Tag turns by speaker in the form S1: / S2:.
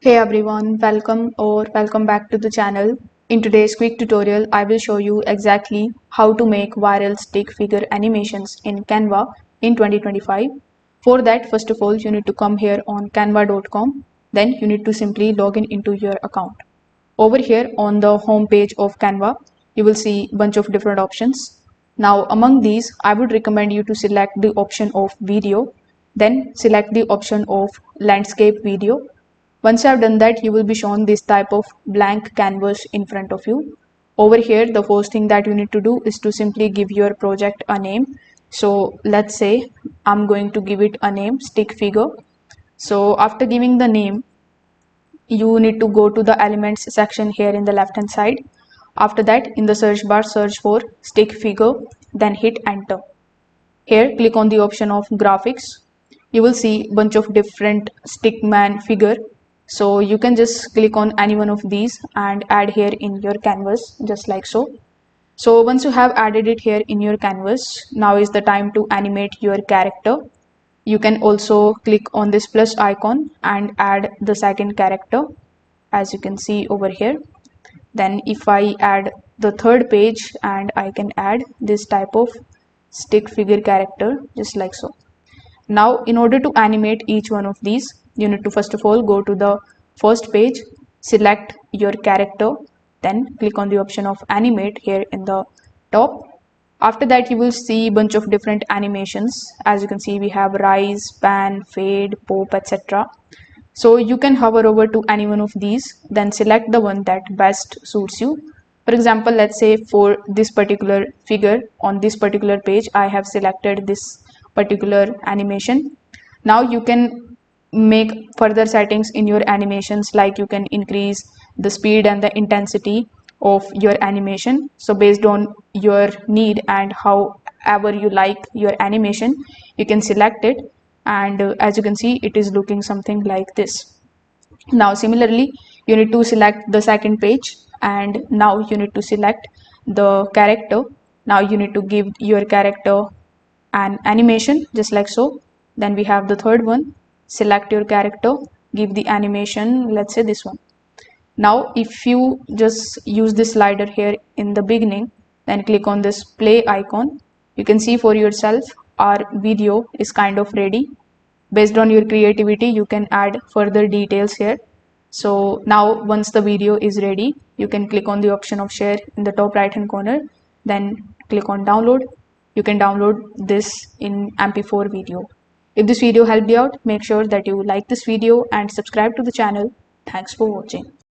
S1: Hey everyone, welcome back to the channel. In today's quick tutorial, I will show you exactly how to make viral stick figure animations in Canva in 2025. For that, first of all, you need to come here on canva.com. Then you need to simply log in into your account. Over here on the home page of Canva, you will see a bunch of different options. Now among these, I would recommend you to select the option of video, then select the option of landscape video. Once you have done that, you will be shown this type of blank canvas in front of you. Over here, the first thing that you need to do is to simply give your project a name. So let's say I'm going to give it a name, stick figure. So after giving the name, you need to go to the elements section here in the left hand side. After that, in the search bar, search for stick figure, then hit enter. Here, click on the option of graphics. You will see a bunch of different stickman figure. So you can just click on any one of these and add here in your canvas, just like so. So once you have added it here in your canvas, now is the time to animate your character. You can also click on this plus icon and add the second character, as you can see over here. Then if I add the third page, and I can add this type of stick figure character, just like so. Now in order to animate each one of these, you need to first of all go to the first page, select your character, then click on the option of animate here in the top. After that, you will see a bunch of different animations. As you can see, we have rise, pan, fade, pop, etc. So you can hover over to any one of these, then select the one that best suits you. For example, let's say for this particular figure on this particular page, I have selected this particular animation. Now you can make further settings in your animations, like you can increase the speed and the intensity of your animation. So based on your need and however you like your animation, you can select it. And as you can see, it is looking something like this. Now similarly, you need to select the second page, and now you need to select the character. Now you need to give your character an animation, just like so. Then we have the third one, select your character, give the animation, let's say this one. Now if you just use this slider here in the beginning, then click on this play icon, you can see for yourself our video is kind of ready. Based on your creativity, you can add further details here. So now once the video is ready, you can click on the option of share in the top right hand corner, then click on download. You can download this in MP4 video. If this video helped you out, make sure that you like this video and subscribe to the channel. Thanks for watching.